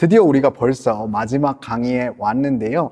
드디어 우리가 벌써 마지막 강의에 왔는데요.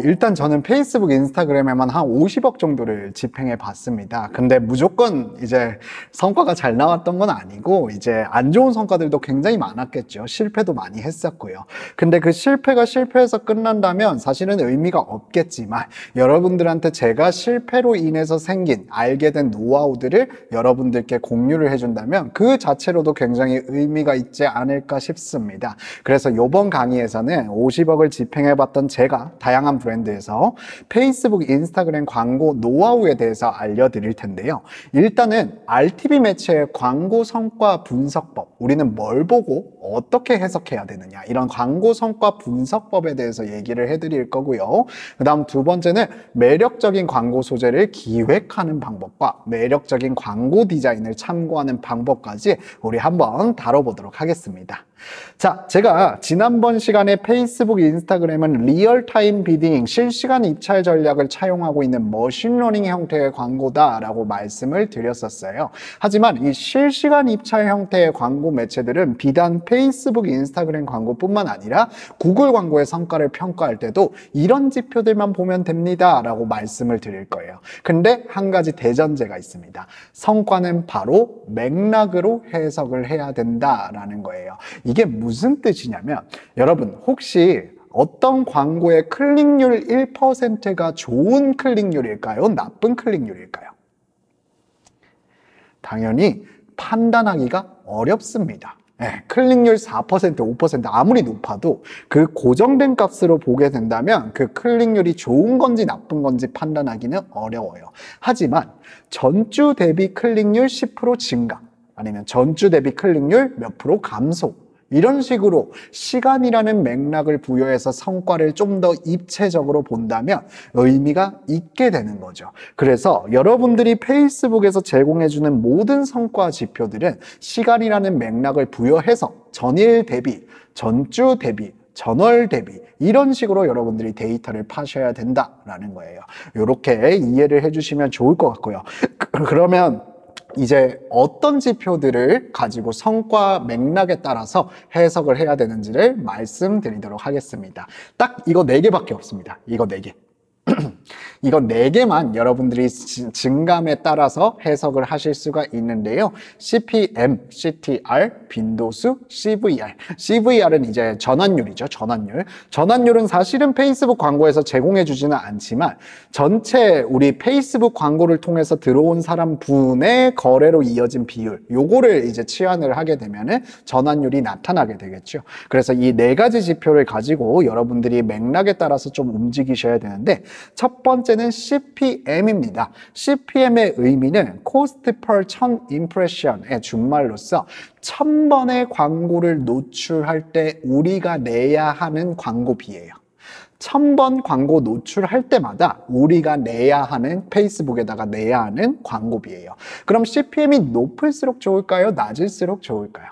일단 저는 페이스북, 인스타그램에만 한 50억 정도를 집행해 봤습니다. 근데 무조건 이제 성과가 잘 나왔던 건 아니고 이제 안 좋은 성과들도 굉장히 많았겠죠. 실패도 많이 했었고요. 근데 그 실패가 실패해서 끝난다면 사실은 의미가 없겠지만 여러분들한테 제가 실패로 인해서 생긴 알게 된 노하우들을 여러분들께 공유를 해준다면 그 자체로도 굉장히 의미가 있지 않을까 싶습니다. 그래서 이번 강의에서는 50억을 집행해봤던 제가 다양한 브랜드에서 페이스북, 인스타그램 광고 노하우에 대해서 알려드릴 텐데요. 일단은 RTV 매체의 광고 성과 분석법, 우리는 뭘 보고 어떻게 해석해야 되느냐, 이런 광고 성과 분석법에 대해서 얘기를 해드릴 거고요. 그 다음 두 번째는 매력적인 광고 소재를 기획하는 방법과 매력적인 광고 디자인을 참고하는 방법까지 우리 한번 다뤄보도록 하겠습니다. 자, 제가 지난번 시간에 페이스북, 인스타그램은 리얼타임 비딩, 실시간 입찰 전략을 차용하고 있는 머신러닝 형태의 광고다라고 말씀을 드렸었어요. 하지만 이 실시간 입찰 형태의 광고 매체들은 비단 페이스북, 인스타그램 광고뿐만 아니라 구글 광고의 성과를 평가할 때도 이런 지표들만 보면 됩니다 라고 말씀을 드릴 거예요. 근데 한 가지 대전제가 있습니다. 성과는 바로 맥락으로 해석을 해야 된다라는 거예요. 이게 무슨 뜻이냐면, 여러분 혹시 어떤 광고의 클릭률 1%가 좋은 클릭률일까요? 나쁜 클릭률일까요? 당연히 판단하기가 어렵습니다. 네, 클릭률 4%, 5% 아무리 높아도 그 고정된 값으로 보게 된다면 그 클릭률이 좋은 건지 나쁜 건지 판단하기는 어려워요. 하지만 전주 대비 클릭률 10% 증가, 아니면 전주 대비 클릭률 몇 프로 감소, 이런 식으로 시간이라는 맥락을 부여해서 성과를 좀 더 입체적으로 본다면 의미가 있게 되는 거죠. 그래서 여러분들이 페이스북에서 제공해주는 모든 성과 지표들은 시간이라는 맥락을 부여해서 전일 대비, 전주 대비, 전월 대비 이런 식으로 여러분들이 데이터를 파셔야 된다라는 거예요. 이렇게 이해를 해주시면 좋을 것 같고요. 그러면 이제 어떤 지표들을 가지고 성과 맥락에 따라서 해석을 해야 되는지를 말씀드리도록 하겠습니다. 딱 이거 4개밖에 없습니다. 이거 4개. 이거 4개만 여러분들이 증감에 따라서 해석을 하실 수가 있는데요. CPM, CTR, 빈도수, CVR. CVR은 이제 전환율이죠. 전환율은 사실은 페이스북 광고에서 제공해 주지는 않지만 전체 우리 페이스북 광고를 통해서 들어온 사람 분의 거래로 이어진 비율, 요거를 이제 치환을 하게 되면은 전환율이 나타나게 되겠죠. 그래서 이 4가지 지표를 가지고 여러분들이 맥락에 따라서 좀 움직이셔야 되는데, 첫 번째는 CPM입니다. CPM의 의미는 Cost per 1000 Impression의 준말로서 1000번의 광고를 노출할 때 우리가 내야 하는 광고비예요. 1000번 광고 노출할 때마다 우리가 내야 하는, 페이스북에다가 내야 하는 광고비예요. 그럼 CPM이 높을수록 좋을까요? 낮을수록 좋을까요?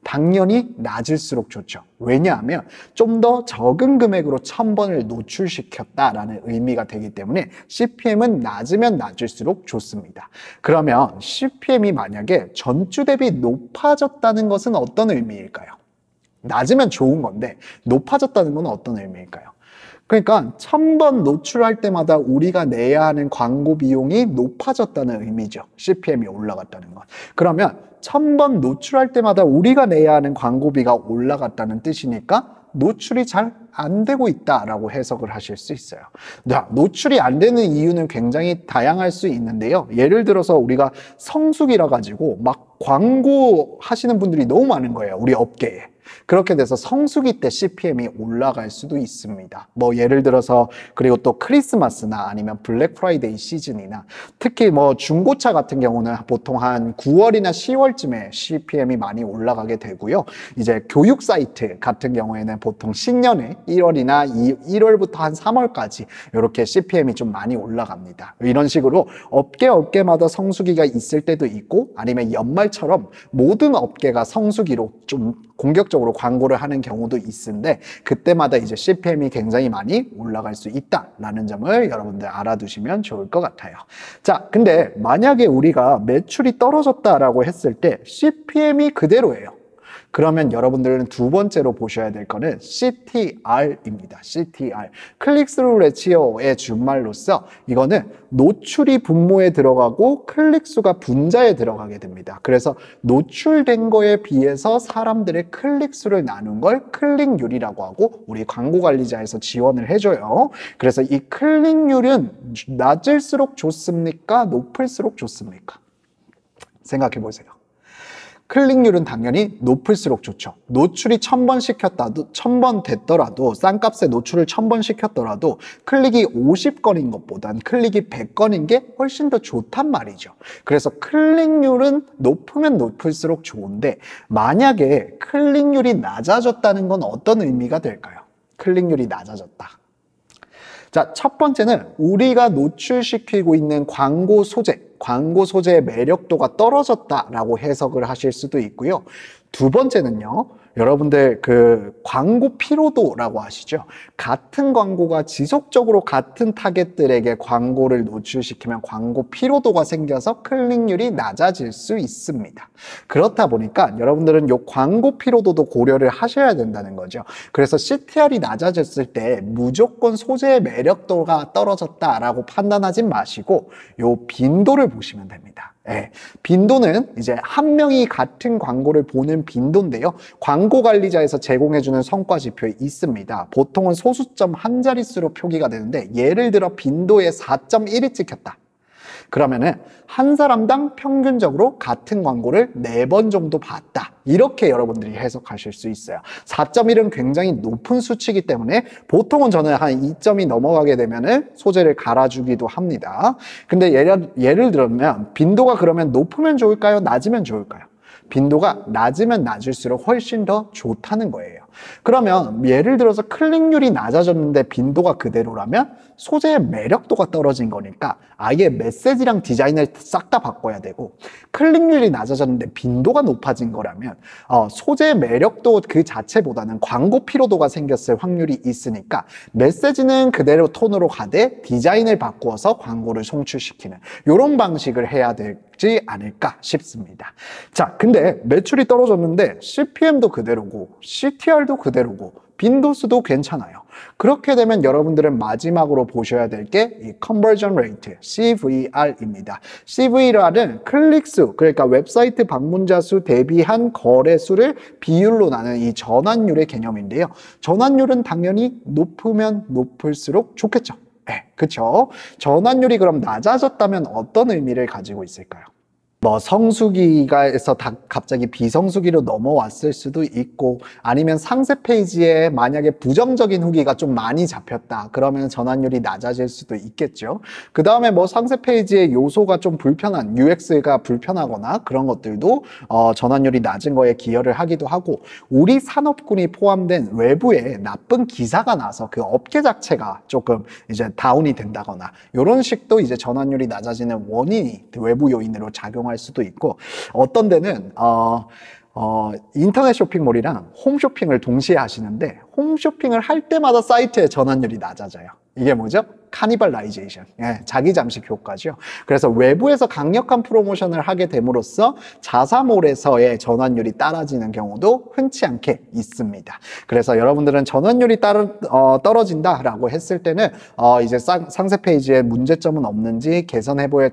당연히 낮을수록 좋죠. 왜냐하면 좀 더 적은 금액으로 1000번을 노출시켰다라는 의미가 되기 때문에 CPM은 낮으면 낮을수록 좋습니다. 그러면 CPM이 만약에 전주 대비 높아졌다는 것은 어떤 의미일까요? 낮으면 좋은 건데 높아졌다는 건 어떤 의미일까요? 그러니까 1000번 노출할 때마다 우리가 내야 하는 광고 비용이 높아졌다는 의미죠. CPM이 올라갔다는 건. 그러면 1000번 노출할 때마다 우리가 내야 하는 광고비가 올라갔다는 뜻이니까 노출이 잘 안 되고 있다라고 해석을 하실 수 있어요. 자, 노출이 안 되는 이유는 굉장히 다양할 수 있는데요. 예를 들어서 우리가 성수기라 가지고 막 광고 하시는 분들이 너무 많은 거예요. 우리 업계에. 그렇게 돼서 성수기 때 CPM이 올라갈 수도 있습니다. 뭐 예를 들어서, 그리고 또 크리스마스나 아니면 블랙 프라이데이 시즌이나, 특히 뭐 중고차 같은 경우는 보통 한 9월이나 10월쯤에 CPM이 많이 올라가게 되고요. 이제 교육 사이트 같은 경우에는 보통 신년에 1월이나 1월부터 한 3월까지 이렇게 CPM이 좀 많이 올라갑니다. 이런 식으로 업계마다 성수기가 있을 때도 있고, 아니면 연말처럼 모든 업계가 성수기로 좀 공격적으로 광고를 하는 경우도 있는데, 그때마다 이제 CPM이 굉장히 많이 올라갈 수 있다라는 점을 여러분들 알아두시면 좋을 것 같아요. 자, 근데 만약에 우리가 매출이 떨어졌다라고 했을 때 CPM이 그대로예요. 그러면 여러분들은 두 번째로 보셔야 될 거는 CTR입니다. CTR. 클릭스루 레치오의 준말로서 이거는 노출이 분모에 들어가고 클릭수가 분자에 들어가게 됩니다. 그래서 노출된 거에 비해서 사람들의 클릭수를 나눈 걸 클릭률이라고 하고 우리 광고관리자에서 지원을 해줘요. 그래서 이 클릭률은 낮을수록 좋습니까? 높을수록 좋습니까? 생각해 보세요. 클릭률은 당연히 높을수록 좋죠. 노출이 1000번 시켰다도 1000번 됐더라도 싼값에 노출을 1000번 시켰더라도 클릭이 50건인 것보단 클릭이 100건인 게 훨씬 더 좋단 말이죠. 그래서 클릭률은 높으면 높을수록 좋은데 만약에 클릭률이 낮아졌다는 건 어떤 의미가 될까요? 클릭률이 낮아졌다. 자, 첫 번째는 우리가 노출시키고 있는 광고 소재의 매력도가 떨어졌다라고 해석을 하실 수도 있고요. 두 번째는요, 여러분들 그 광고 피로도라고 아시죠? 같은 광고가 지속적으로 같은 타겟들에게 광고를 노출시키면 광고 피로도가 생겨서 클릭률이 낮아질 수 있습니다. 그렇다 보니까 여러분들은 요 광고 피로도도 고려를 하셔야 된다는 거죠. 그래서 CTR이 낮아졌을 때 무조건 소재의 매력도가 떨어졌다라고 판단하지 마시고 요 빈도를 보시면 됩니다. 네, 빈도는 이제 한 명이 같은 광고를 보는 빈도인데요. 광고관리자에서 제공해주는 성과 지표에 있습니다. 보통은 소수점 한 자릿수로 표기가 되는데 예를 들어 빈도에 4.1이 찍혔다. 그러면은 한 사람당 평균적으로 같은 광고를 4번 정도 봤다. 이렇게 여러분들이 해석하실 수 있어요. 4.1은 굉장히 높은 수치이기 때문에 보통은 저는 한 2점이 넘어가게 되면은 소재를 갈아주기도 합니다. 근데 예를 들면 빈도가 그러면 높으면 좋을까요? 낮으면 좋을까요? 빈도가 낮으면 낮을수록 훨씬 더 좋다는 거예요. 그러면 예를 들어서 클릭률이 낮아졌는데 빈도가 그대로라면 소재의 매력도가 떨어진 거니까 아예 메시지랑 디자인을 싹 다 바꿔야 되고, 클릭률이 낮아졌는데 빈도가 높아진 거라면 소재의 매력도 그 자체보다는 광고 피로도가 생겼을 확률이 있으니까 메시지는 그대로 톤으로 가되 디자인을 바꾸어서 광고를 송출시키는 이런 방식을 해야 되지 않을까 싶습니다. 자, 근데 매출이 떨어졌는데 CPM도 그대로고 CTR도 그대로고 빈도수도 괜찮아요. 그렇게 되면 여러분들은 마지막으로 보셔야 될 게 이 conversion rate, CVR입니다. CVR은 클릭수, 그러니까 웹사이트 방문자 수 대비한 거래수를 비율로 나눈 이 전환율의 개념인데요. 전환율은 당연히 높으면 높을수록 좋겠죠. 네, 그렇죠. 전환율이 그럼 낮아졌다면 어떤 의미를 가지고 있을까요? 뭐 성수기가에서 갑자기 비성수기로 넘어왔을 수도 있고, 아니면 상세 페이지에 만약에 부정적인 후기가 좀 많이 잡혔다 그러면 전환율이 낮아질 수도 있겠죠. 그 다음에 뭐 상세 페이지의 요소가 좀 불편한, UX가 불편하거나 그런 것들도 전환율이 낮은 거에 기여를 하기도 하고, 우리 산업군이 포함된 외부에 나쁜 기사가 나서 그 업계 자체가 조금 이제 다운이 된다거나 이런 식도 이제 전환율이 낮아지는 원인이 외부 요인으로 작용할 수도 있고, 어떤 데는 인터넷 쇼핑몰이랑 홈쇼핑을 동시에 하시는데 홈쇼핑을 할 때마다 사이트의 전환율이 낮아져요. 이게 뭐죠? 카니발라이제이션, 자기 잠식 효과죠. 그래서 외부에서 강력한 프로모션을 하게 됨으로써 자사몰에서의 전환율이 떨어지는 경우도 흔치 않게 있습니다. 그래서 여러분들은 전환율이 떨어진다라고 했을 때는 이제 상세 페이지에 문제점은 없는지, 개선해볼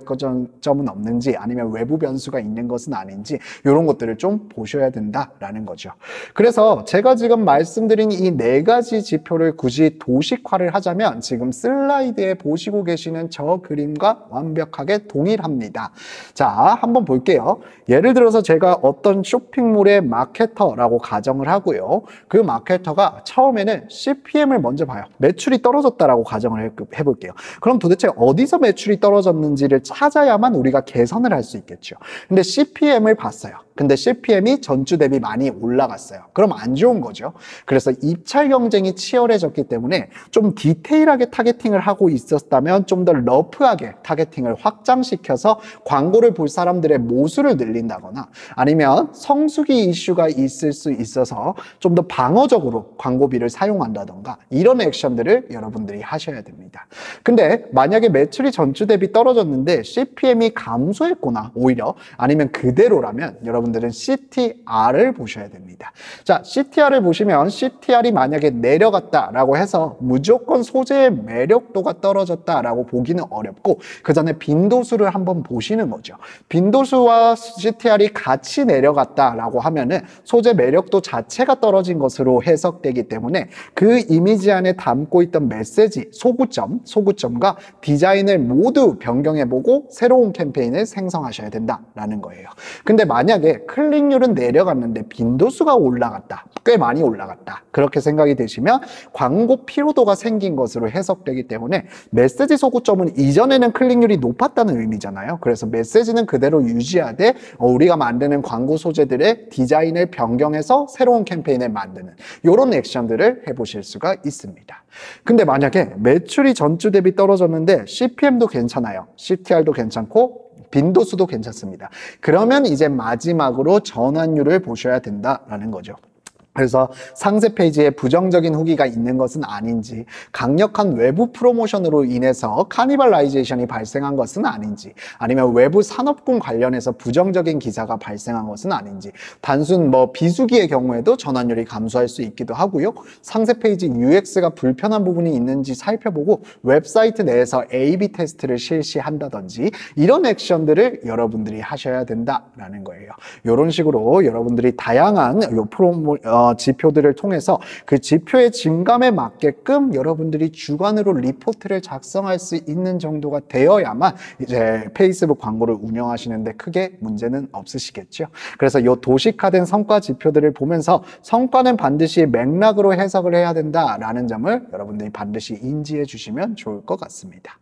점은 없는지, 아니면 외부 변수가 있는 것은 아닌지 이런 것들을 좀 보셔야 된다라는 거죠. 그래서 제가 지금 말씀드린 이 4가지 지표를 굳이 도식화를 하자면 지금 슬라이드에 보시고 계시는 저 그림과 완벽하게 동일합니다. 자, 한번 볼게요. 예를 들어서 제가 어떤 쇼핑몰의 마케터라고 가정을 하고요. 그 마케터가 처음에는 CPM을 먼저 봐요. 매출이 떨어졌다라고 가정을 해볼게요. 그럼 도대체 어디서 매출이 떨어졌는지를 찾아야만 우리가 개선을 할 수 있겠죠. 근데 CPM을 봤어요. 근데 CPM이 전주 대비 많이 올라갔어요. 그럼 안 좋은 거죠. 그래서 입찰 경쟁이 치열해졌기 때문에 좀 디테일하게 타겟팅을 하고 있었다면 좀 더 러프하게 타겟팅을 확장시켜서 광고를 볼 사람들의 모수를 늘린다거나, 아니면 성수기 이슈가 있을 수 있어서 좀 더 방어적으로 광고비를 사용한다던가 이런 액션들을 여러분들이 하셔야 됩니다. 근데 만약에 매출이 전주 대비 떨어졌는데 CPM이 감소했거나 오히려 아니면 그대로라면 여러분 여러분들은 CTR을 보셔야 됩니다. 자, CTR을 보시면 CTR이 만약에 내려갔다라고 해서 무조건 소재의 매력도가 떨어졌다라고 보기는 어렵고 그 전에 빈도수를 한번 보시는 거죠. 빈도수와 CTR이 같이 내려갔다라고 하면은 소재 매력도 자체가 떨어진 것으로 해석되기 때문에 그 이미지 안에 담고 있던 메시지, 소구점과 디자인을 모두 변경해보고 새로운 캠페인을 생성하셔야 된다라는 거예요. 근데 만약에 클릭률은 내려갔는데 빈도수가 올라갔다, 꽤 많이 올라갔다, 그렇게 생각이 되시면 광고 피로도가 생긴 것으로 해석되기 때문에 메시지 소구점은 이전에는 클릭률이 높았다는 의미잖아요. 그래서 메시지는 그대로 유지하되 우리가 만드는 광고 소재들의 디자인을 변경해서 새로운 캠페인을 만드는 이런 액션들을 해보실 수가 있습니다. 근데 만약에 매출이 전주 대비 떨어졌는데 CPM도 괜찮아요, CTR도 괜찮고 빈도수도 괜찮습니다. 그러면 이제 마지막으로 전환율을 보셔야 된다라는 거죠. 그래서 상세 페이지에 부정적인 후기가 있는 것은 아닌지, 강력한 외부 프로모션으로 인해서 카니발라이제이션이 발생한 것은 아닌지, 아니면 외부 산업군 관련해서 부정적인 기사가 발생한 것은 아닌지, 단순 비수기의 경우에도 전환율이 감소할 수 있기도 하고요. 상세 페이지 UX가 불편한 부분이 있는지 살펴보고 웹사이트 내에서 A/B 테스트를 실시한다든지 이런 액션들을 여러분들이 하셔야 된다라는 거예요. 이런 식으로 여러분들이 다양한 지표들을 통해서 그 지표의 증감에 맞게끔 여러분들이 주관으로 리포트를 작성할 수 있는 정도가 되어야만 이제 페이스북 광고를 운영하시는데 크게 문제는 없으시겠죠. 그래서 이 도식화된 성과 지표들을 보면서 성과는 반드시 맥락으로 해석을 해야 된다라는 점을 여러분들이 반드시 인지해 주시면 좋을 것 같습니다.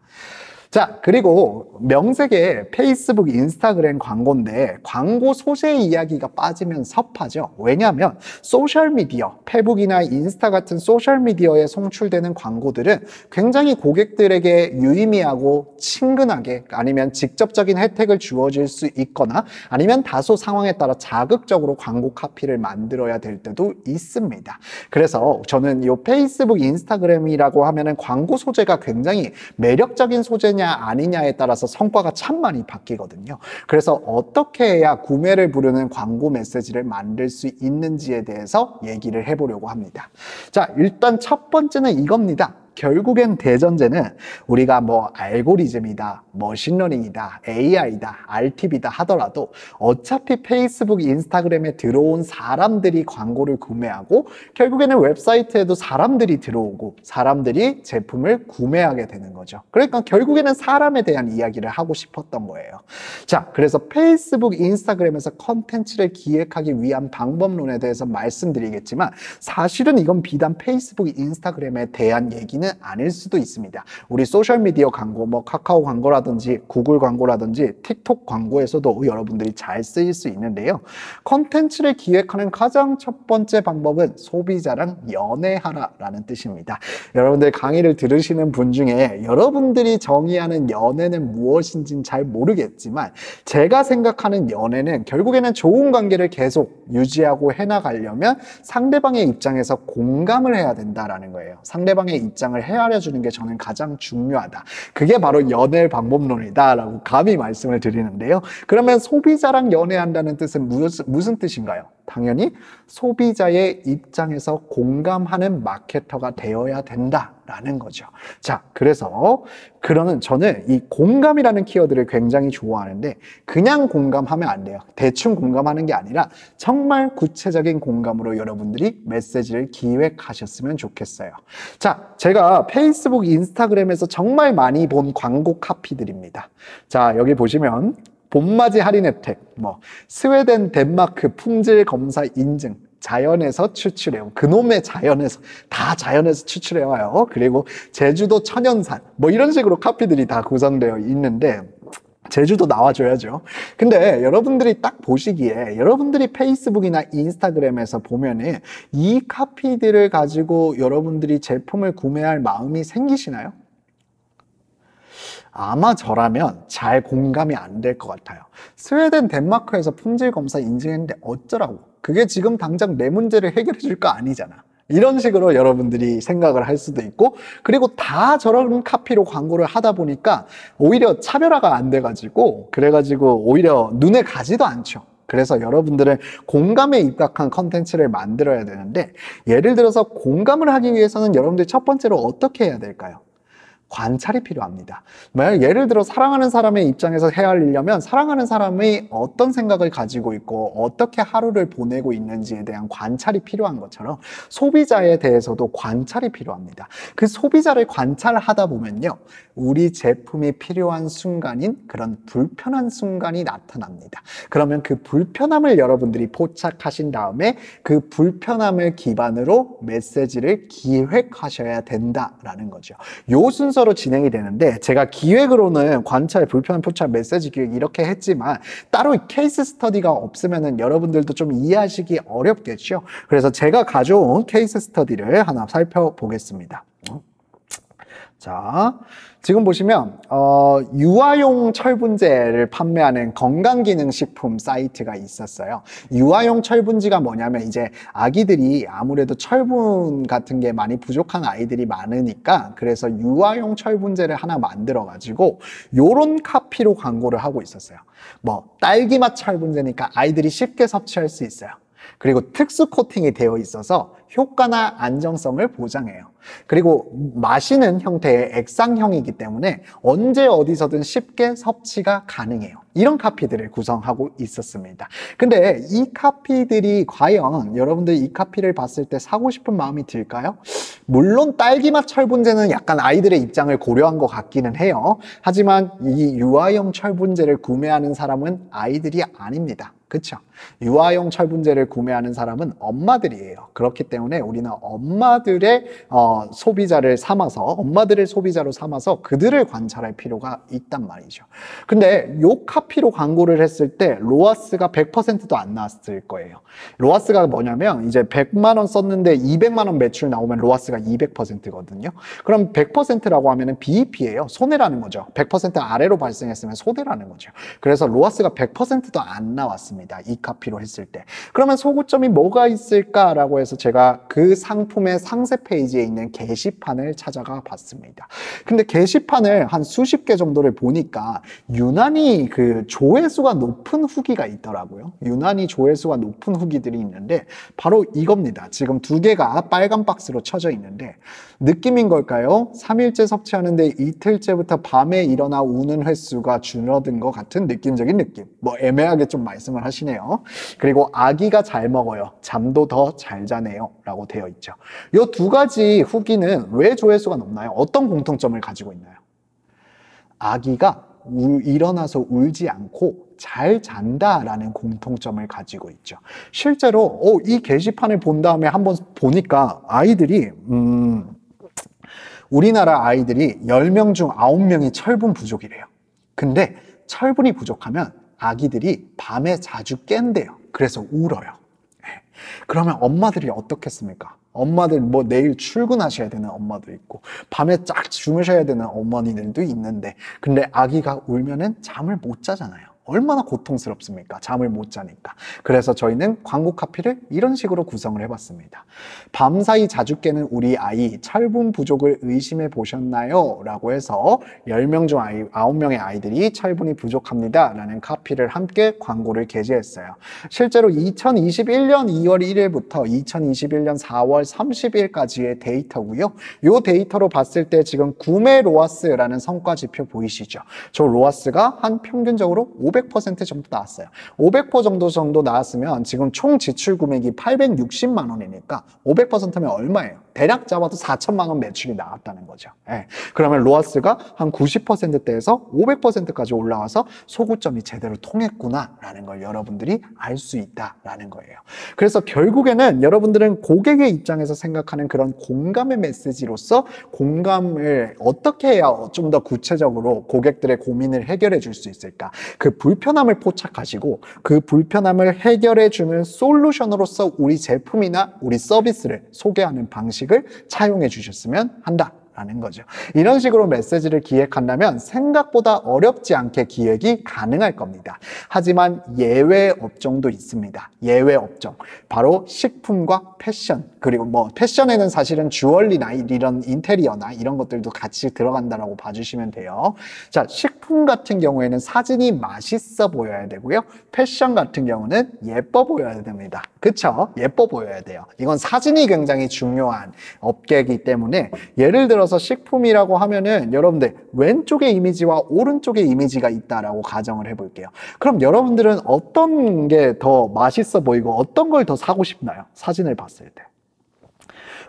자, 그리고 명색의 페이스북, 인스타그램 광고인데 광고 소재 이야기가 빠지면 섭하죠. 왜냐하면 소셜미디어, 페북이나 인스타 같은 소셜미디어에 송출되는 광고들은 굉장히 고객들에게 유의미하고 친근하게 아니면 직접적인 혜택을 주어질 수 있거나 아니면 다소 상황에 따라 자극적으로 광고 카피를 만들어야 될 때도 있습니다. 그래서 저는 이 페이스북, 인스타그램이라고 하면은 광고 소재가 굉장히 매력적인 소재 아니냐에 따라서 성과가 참 많이 바뀌거든요. 그래서 어떻게 해야 구매를 부르는 광고 메시지를 만들 수 있는지에 대해서 얘기를 해보려고 합니다. 자, 일단 첫 번째는 이겁니다. 결국엔 대전제는 우리가 알고리즘이다, 머신러닝이다, AI다, RTV다 하더라도 어차피 페이스북, 인스타그램에 들어온 사람들이 광고를 구매하고 결국에는 웹사이트에도 사람들이 들어오고 사람들이 제품을 구매하게 되는 거죠. 그러니까 결국에는 사람에 대한 이야기를 하고 싶었던 거예요. 자, 그래서 페이스북, 인스타그램에서 컨텐츠를 기획하기 위한 방법론에 대해서 말씀드리겠지만 사실은 이건 비단 페이스북, 인스타그램에 대한 얘기는 아닐 수도 있습니다. 우리 소셜미디어 광고, 카카오 광고라든지 구글 광고라든지 틱톡 광고에서도 여러분들이 잘 쓰일 수 있는데요. 컨텐츠를 기획하는 가장 첫 번째 방법은 소비자랑 연애하라라는 뜻입니다. 여러분들 강의를 들으시는 분 중에 여러분들이 정의하는 연애는 무엇인지는 잘 모르겠지만 제가 생각하는 연애는 결국에는 좋은 관계를 계속 유지하고 해나가려면 상대방의 입장에서 공감을 해야 된다라는 거예요. 상대방의 입장을 헤아려 주는 게 저는 가장 중요하다. 그게 바로 연애 방법론이다 라고 감히 말씀을 드리는데요. 그러면 소비자랑 연애한다는 뜻은 무슨 뜻인가요? 당연히 소비자의 입장에서 공감하는 마케터가 되어야 된다라는 거죠. 자, 그래서 저는 이 공감이라는 키워드를 굉장히 좋아하는데 그냥 공감하면 안 돼요. 대충 공감하는 게 아니라 정말 구체적인 공감으로 여러분들이 메시지를 기획하셨으면 좋겠어요. 자, 제가 페이스북, 인스타그램에서 정말 많이 본 광고 카피들입니다. 자, 여기 보시면 봄맞이 할인 혜택, 스웨덴, 덴마크 품질 검사 인증, 자연에서 추출해요. 그놈의 자연에서, 다 자연에서 추출해와요. 그리고 제주도 천연산, 이런 식으로 카피들이 다 구성되어 있는데 제주도 나와줘야죠. 근데 여러분들이 딱 보시기에 여러분들이 페이스북이나 인스타그램에서 보면은 이 카피들을 가지고 여러분들이 제품을 구매할 마음이 생기시나요? 아마 저라면 잘 공감이 안 될 것 같아요. 스웨덴, 덴마크에서 품질 검사 인증했는데 어쩌라고? 그게 지금 당장 내 문제를 해결해 줄 거 아니잖아. 이런 식으로 여러분들이 생각을 할 수도 있고, 그리고 다 저런 카피로 광고를 하다 보니까 오히려 차별화가 안 돼가지고, 그래가지고 오히려 눈에 가지도 않죠. 그래서 여러분들은 공감에 입각한 컨텐츠를 만들어야 되는데, 예를 들어서 공감을 하기 위해서는 여러분들이 첫 번째로 어떻게 해야 될까요? 관찰이 필요합니다. 예를 들어 사랑하는 사람의 입장에서 헤아리려면 사랑하는 사람이 어떤 생각을 가지고 있고 어떻게 하루를 보내고 있는지에 대한 관찰이 필요한 것처럼 소비자에 대해서도 관찰이 필요합니다. 그 소비자를 관찰하다 보면요, 우리 제품이 필요한 순간인 그런 불편한 순간이 나타납니다. 그러면 그 불편함을 여러분들이 포착하신 다음에 그 불편함을 기반으로 메시지를 기획하셔야 된다라는 거죠. 요 순서로 진행이 되는데, 제가 기획으로는 관찰, 불편함 포착, 메시지 기획 이렇게 했지만 따로 케이스 스터디가 없으면 여러분들도 좀 이해하시기 어렵겠죠. 그래서 제가 가져온 케이스 스터디를 하나 살펴보겠습니다. 자, 지금 보시면 유아용 철분제를 판매하는 건강기능식품 사이트가 있었어요. 유아용 철분지가 뭐냐면 이제 아기들이 아무래도 철분 같은 게 많이 부족한 아이들이 많으니까, 그래서 유아용 철분제를 하나 만들어 가지고 요런 카피로 광고를 하고 있었어요. 뭐 딸기맛 철분제니까 아이들이 쉽게 섭취할 수 있어요. 그리고 특수 코팅이 되어 있어서 효과나 안정성을 보장해요. 그리고 마시는 형태의 액상형이기 때문에 언제 어디서든 쉽게 섭취가 가능해요. 이런 카피들을 구성하고 있었습니다. 근데 이 카피들이 과연 여러분들 이 카피를 봤을 때 사고 싶은 마음이 들까요? 물론 딸기맛 철분제는 약간 아이들의 입장을 고려한 것 같기는 해요. 하지만 이 유아용 철분제를 구매하는 사람은 아이들이 아닙니다. 그쵸? 유아용 철분제를 구매하는 사람은 엄마들이에요. 그렇기 때문에 우리는 엄마들의 소비자를 삼아서, 엄마들을 소비자로 삼아서 그들을 관찰할 필요가 있단 말이죠. 근데 요 카피로 광고를 했을 때 로아스가 100%도 안 나왔을 거예요. 로아스가 뭐냐면 이제 100만 원 썼는데 200만 원 매출 나오면 로아스가 200%거든요. 그럼 100%라고 하면은 BEP예요. 손해라는 거죠. 100% 아래로 발생했으면 손해라는 거죠. 그래서 로아스가 100%도 안 나왔습니다. 이 카피로 했을 때. 그러면 소구점이 뭐가 있을까라고 해서 제가 그 상품의 상세 페이지에 있는 게시판을 찾아가 봤습니다. 근데 게시판을 한 수십 개 정도를 보니까 유난히 그 조회수가 높은 후기가 있더라고요. 유난히 조회수가 높은 후기들이 있는데 바로 이겁니다. 지금 두 개가 빨간 박스로 쳐져 있는데, 느낌인 걸까요? 3일째 섭취하는데 이틀째부터 밤에 일어나 우는 횟수가 줄어든 것 같은 느낌적인 느낌. 뭐 애매하게 좀 말씀을 하시네요. 그리고 아기가 잘 먹어요. 잠도 더 잘 자네요. 라고 되어 있죠. 이 두 가지 후기는 왜 조회수가 높나요? 어떤 공통점을 가지고 있나요? 아기가 일어나서 울지 않고 잘 잔다라는 공통점을 가지고 있죠. 실제로 이 게시판을 본 다음에 한번 보니까 아이들이 우리나라 아이들이 10명 중 9명이 철분 부족이래요. 근데 철분이 부족하면 아기들이 밤에 자주 깬대요. 그래서 울어요. 그러면 엄마들이 어떻겠습니까? 엄마들 뭐 내일 출근하셔야 되는 엄마도 있고 밤에 쫙 주무셔야 되는 어머니들도 있는데, 근데 아기가 울면은 잠을 못 자잖아요. 얼마나 고통스럽습니까? 잠을 못 자니까. 그래서 저희는 광고 카피를 이런 식으로 구성을 해봤습니다. 밤사이 자주 깨는 우리 아이, 철분 부족을 의심해 보셨나요? 라고 해서 10명 중 9명의 아이들이 철분이 부족합니다 라는 카피를 함께 광고를 게재했어요. 실제로 2021년 2월 1일부터 2021년 4월 30일까지의 데이터고요. 이 데이터로 봤을 때 지금 구매 로아스라는 성과 지표 보이시죠? 저 로아스가 한 평균적으로 500% 정도 나왔어요. 500% 정도 나왔으면 지금 총 지출 금액이 860만 원이니까 500%면 얼마예요? 대략 잡아도 4천만 원 매출이 나왔다는 거죠. 그러면 로아스가 한 90%대에서 500%까지 올라와서 소구점이 제대로 통했구나 라는 걸 여러분들이 알 수 있다라는 거예요. 그래서 결국에는 여러분들은 고객의 입장에서 생각하는 그런 공감의 메시지로서 공감을 어떻게 해야 좀 더 구체적으로 고객들의 고민을 해결해 줄 수 있을까? 그 불편함을 포착하시고 그 불편함을 해결해 주는 솔루션으로서 우리 제품이나 우리 서비스를 소개하는 방식을 차용해 주셨으면 한다 라는 거죠. 이런 식으로 메시지를 기획한다면 생각보다 어렵지 않게 기획이 가능할 겁니다. 하지만 예외 업종도 있습니다. 예외 업종, 바로 식품과 패션, 그리고 뭐 패션에는 사실은 주얼리나 이런 인테리어나 이런 것들도 같이 들어간다라고 봐주시면 돼요. 자, 식품 같은 경우에는 사진이 맛있어 보여야 되고요. 패션 같은 경우는 예뻐 보여야 됩니다. 그쵸? 예뻐 보여야 돼요. 이건 사진이 굉장히 중요한 업계이기 때문에 예를 들어서 식품이라고 하면은 여러분들 왼쪽의 이미지와 오른쪽의 이미지가 있다라고 가정을 해볼게요. 그럼 여러분들은 어떤 게 더 맛있어 보이고 어떤 걸 더 사고 싶나요? 사진을 봤을 때.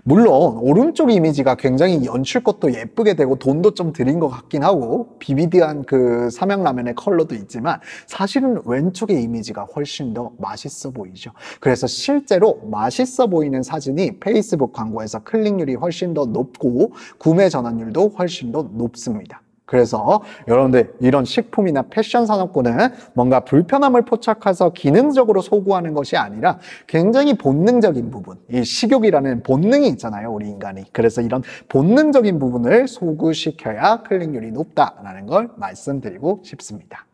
물론 오른쪽 이미지가 굉장히 연출것도 예쁘게 되고 돈도 좀 들인 것 같긴 하고 비비드한 그 삼양라면의 컬러도 있지만 사실은 왼쪽의 이미지가 훨씬 더 맛있어 보이죠. 그래서 실제로 맛있어 보이는 사진이 페이스북 광고에서 클릭률이 훨씬 더 높고 구매 전환율도 훨씬 더 높습니다. 그래서 여러분들 이런 식품이나 패션 산업군은 뭔가 불편함을 포착해서 기능적으로 소구하는 것이 아니라 굉장히 본능적인 부분, 이 식욕이라는 본능이 있잖아요, 우리 인간이. 그래서 이런 본능적인 부분을 소구시켜야 클릭률이 높다라는 걸 말씀드리고 싶습니다.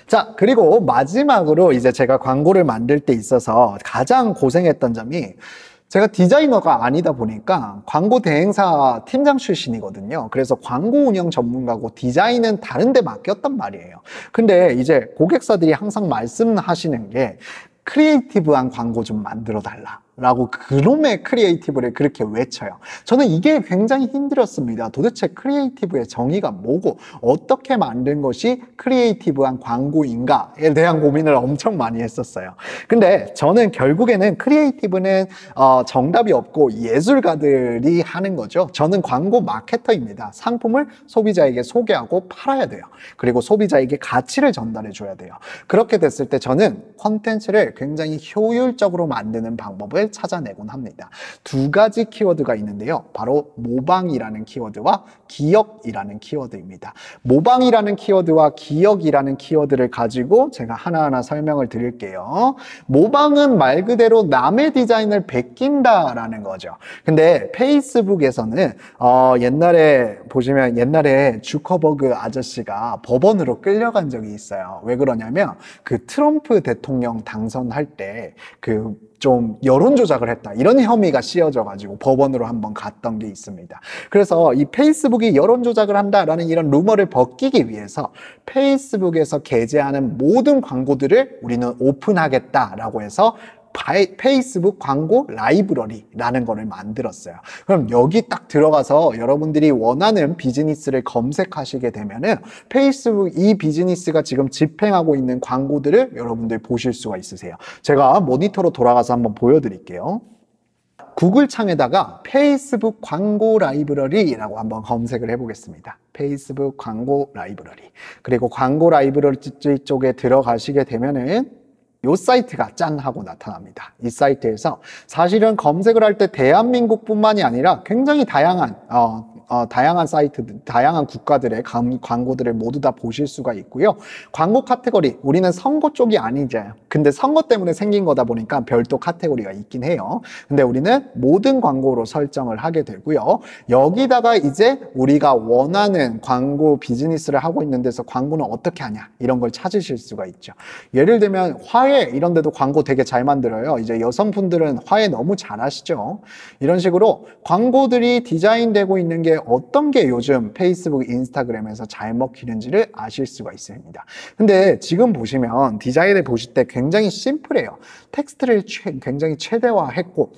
자, 그리고 마지막으로 이제 제가 광고를 만들 때 있어서 가장 고생했던 점이 제가 디자이너가 아니다 보니까 광고 대행사 팀장 출신이거든요. 그래서 광고 운영 전문가고 디자인은 다른 데 맡겼단 말이에요. 근데 이제 고객사들이 항상 말씀하시는 게 크리에이티브한 광고 좀 만들어 달라 라고 그놈의 크리에이티브를 그렇게 외쳐요. 저는 이게 굉장히 힘들었습니다. 도대체 크리에이티브의 정의가 뭐고 어떻게 만든 것이 크리에이티브한 광고인가에 대한 고민을 엄청 많이 했었어요. 근데 저는 결국에는 크리에이티브는 정답이 없고 예술가들이 하는 거죠. 저는 광고 마케터입니다. 상품을 소비자에게 소개하고 팔아야 돼요. 그리고 소비자에게 가치를 전달해 줘야 돼요. 그렇게 됐을 때 저는 콘텐츠를 굉장히 효율적으로 만드는 방법을 찾아내곤 합니다. 두 가지 키워드가 있는데요. 바로 모방이라는 키워드와 기억이라는 키워드입니다. 모방이라는 키워드와 기억이라는 키워드를 가지고 제가 하나하나 설명을 드릴게요. 모방은 말 그대로 남의 디자인을 베낀다라는 거죠. 근데 페이스북에서는 옛날에 보시면 옛날에 주커버그 아저씨가 법원으로 끌려간 적이 있어요. 왜 그러냐면 그 트럼프 대통령 당선할 때 좀 여론 조작을 했다 이런 혐의가 씌어져 가지고 법원으로 한번 갔던 게 있습니다. 그래서 이 페이스북이 여론 조작을 한다라는 이런 루머를 벗기기 위해서 페이스북에서 게재하는 모든 광고들을 우리는 오픈하겠다라고 해서 페이스북 광고 라이브러리라는 거를 만들었어요. 그럼 여기 딱 들어가서 여러분들이 원하는 비즈니스를 검색하시게 되면은 페이스북 이 비즈니스가 지금 집행하고 있는 광고들을 여러분들 보실 수가 있으세요. 제가 모니터로 돌아가서 한번 보여드릴게요. 구글 창에다가 페이스북 광고 라이브러리라고 한번 검색을 해보겠습니다. 페이스북 광고 라이브러리. 그리고 광고 라이브러리 쪽에 들어가시게 되면은 이 사이트가 짠 하고 나타납니다. 이 사이트에서 사실은 검색을 할 때 대한민국뿐만이 아니라 굉장히 다양한 다양한 사이트들, 다양한 국가들의 광고들을 모두 다 보실 수가 있고요. 광고 카테고리, 우리는 선거 쪽이 아니잖아요. 근데 선거 때문에 생긴 거다 보니까 별도 카테고리가 있긴 해요. 근데 우리는 모든 광고로 설정을 하게 되고요. 여기다가 이제 우리가 원하는 광고 비즈니스를 하고 있는 데서 광고는 어떻게 하냐 이런 걸 찾으실 수가 있죠. 예를 들면 화해 이런 데도 광고 되게 잘 만들어요. 이제 여성분들은 화해 너무 잘 하시죠. 이런 식으로 광고들이 디자인되고 있는 게 어떤 게 요즘 페이스북, 인스타그램에서 잘 먹히는지를 아실 수가 있습니다. 근데 지금 보시면 디자인을 보실 때 굉장히 심플해요. 텍스트를 굉장히 최대화했고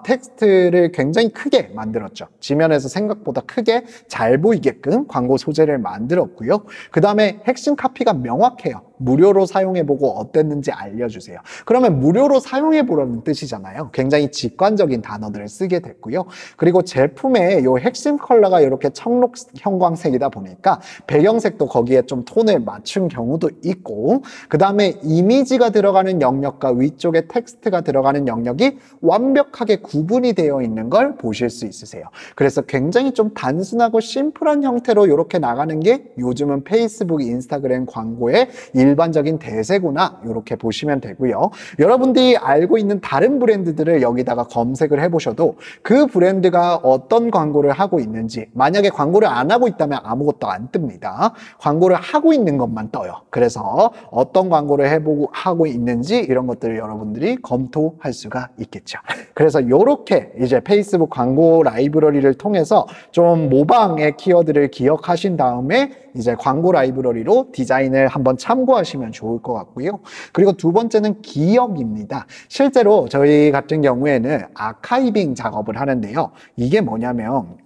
텍스트를 굉장히 크게 만들었죠. 지면에서 생각보다 크게 잘 보이게끔 광고 소재를 만들었고요. 그 다음에 핵심 카피가 명확해요. 무료로 사용해보고 어땠는지 알려주세요. 그러면 무료로 사용해보라는 뜻이잖아요. 굉장히 직관적인 단어들을 쓰게 됐고요. 그리고 제품의 요 핵심 컬러가 이렇게 청록 형광색이다 보니까 배경색도 거기에 좀 톤을 맞춘 경우도 있고, 그 다음에 이미지가 들어가는 영역과 위쪽에 텍스트가 들어가는 영역이 완벽하게 구분이 되어 있는 걸 보실 수 있으세요. 그래서 굉장히 좀 단순하고 심플한 형태로 이렇게 나가는 게 요즘은 페이스북, 인스타그램 광고의 일반적인 대세구나 이렇게 보시면 되고요. 여러분들이 알고 있는 다른 브랜드들을 여기다가 검색을 해보셔도 그 브랜드가 어떤 광고를 하고 있는지, 만약에 광고를 안 하고 있다면 아무것도 안 뜹니다. 광고를 하고 있는 것만 떠요. 그래서 어떤 광고를 하고 있는지 이런 것들을 여러분들이 검토할 수가 있겠죠. 그래서 이렇게 이제 페이스북 광고 라이브러리를 통해서 좀 모방의 키워드를 기억하신 다음에 이제 광고 라이브러리로 디자인을 한번 참고하시면 좋을 것 같고요. 그리고 두 번째는 기억입니다. 실제로 저희 같은 경우에는 아카이빙 작업을 하는데요. 이게 뭐냐면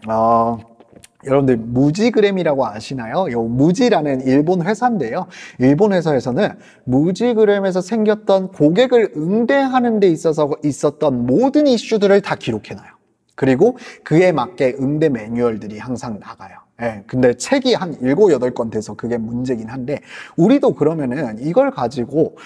여러분들 무지그램이라고 아시나요? 요 무지라는 일본 회사인데요. 일본 회사에서는 무지그램에서 생겼던 고객을 응대하는 데 있어서 있었던 모든 이슈들을 다 기록해놔요. 그리고 그에 맞게 응대 매뉴얼들이 항상 나가요. 예, 근데 책이 한 7, 8권 돼서 그게 문제긴 한데, 우리도 그러면은 이걸 가지고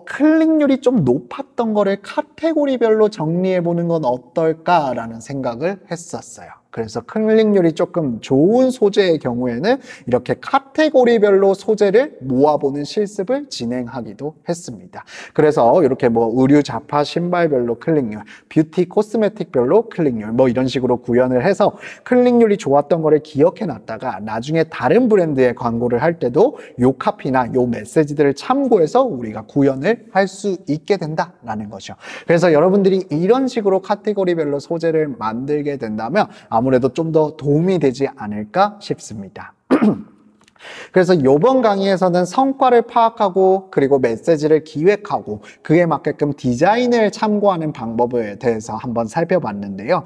클릭률이 좀 높았던 거를 카테고리별로 정리해 보는 건 어떨까라는 생각을 했었어요. 그래서 클릭률이 조금 좋은 소재의 경우에는 이렇게 카테고리별로 소재를 모아보는 실습을 진행하기도 했습니다. 그래서 이렇게 뭐 의류, 잡화, 신발별로 클릭률, 뷰티, 코스메틱별로 클릭률 뭐 이런 식으로 구현을 해서 클릭률이 좋았던 거를 기억해 놨다가 나중에 다른 브랜드의 광고를 할 때도 요 카피나 요 메시지들을 참고해서 우리가 구현을 할 수 있게 된다라는 거죠. 그래서 여러분들이 이런 식으로 카테고리별로 소재를 만들게 된다면 아무래도 좀 더 도움이 되지 않을까 싶습니다. 그래서 이번 강의에서는 성과를 파악하고 그리고 메시지를 기획하고 그에 맞게끔 디자인을 참고하는 방법에 대해서 한번 살펴봤는데요.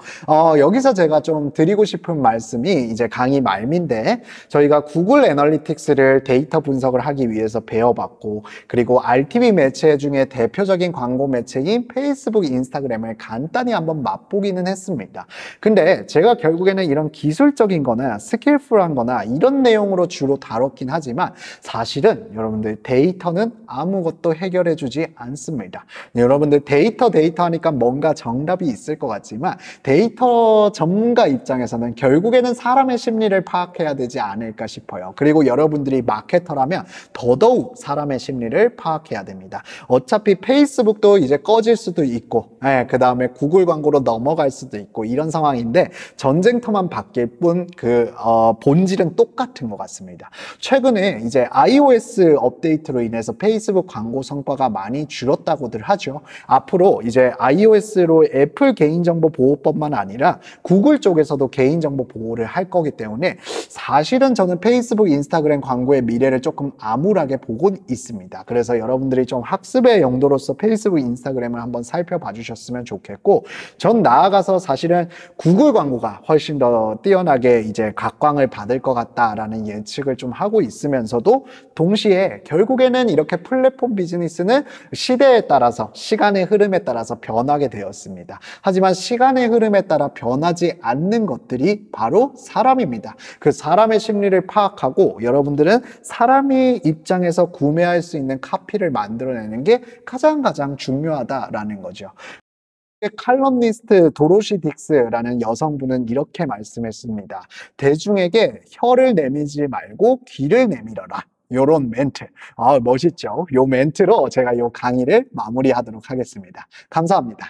여기서 제가 좀 드리고 싶은 말씀이 이제 강의 말미인데, 저희가 구글 애널리틱스를 데이터 분석을 하기 위해서 배워봤고, 그리고 RTV 매체 중에 대표적인 광고 매체인 페이스북, 인스타그램을 간단히 한번 맛보기는 했습니다. 근데 제가 결국에는 이런 기술적인 거나 스킬풀한 거나 이런 내용으로 주로 다뤘긴 하지만 사실은 여러분들 데이터는 아무것도 해결해 주지 않습니다. 여러분들 데이터 하니까 뭔가 정답이 있을 것 같지만 데이터 전문가 입장에서는 결국에는 사람의 심리를 파악해야 되지 않을까 싶어요. 그리고 여러분들이 마케터라면 더더욱 사람의 심리를 파악해야 됩니다. 어차피 페이스북도 이제 꺼질 수도 있고, 그 다음에 구글 광고로 넘어갈 수도 있고 이런 상황인데, 전쟁터만 바뀔 뿐 본질은 똑같은 것 같습니다. 최근에 이제 iOS 업데이트로 인해서 페이스북 광고 성과가 많이 줄었다고들 하죠. 앞으로 이제 iOS로 애플 개인정보 보호법만 아니라 구글 쪽에서도 개인정보 보호를 할 거기 때문에 사실은 저는 페이스북, 인스타그램 광고의 미래를 조금 암울하게 보고 있습니다. 그래서 여러분들이 좀 학습의 용도로서 페이스북, 인스타그램을 한번 살펴봐 주셨으면 좋겠고, 전 나아가서 사실은 구글 광고가 훨씬 더 뛰어나게 이제 각광을 받을 것 같다라는 예측을 좀 하고 있으면서도 동시에 결국에는 이렇게 플랫폼 비즈니스는 시대에 따라서, 시간의 흐름에 따라서 변하게 되었습니다. 하지만 시간의 흐름에 따라 변하지 않는 것들이 바로 사람입니다. 그 사람의 심리를 파악하고 여러분들은 사람의 입장에서 구매할 수 있는 카피를 만들어내는 게 가장 중요하다라는 거죠. 칼럼니스트 도로시 딕스라는 여성분은 이렇게 말씀했습니다. 대중에게 혀를 내밀지 말고 귀를 내밀어라. 요런 멘트. 멋있죠? 요 멘트로 제가 요 강의를 마무리하도록 하겠습니다. 감사합니다.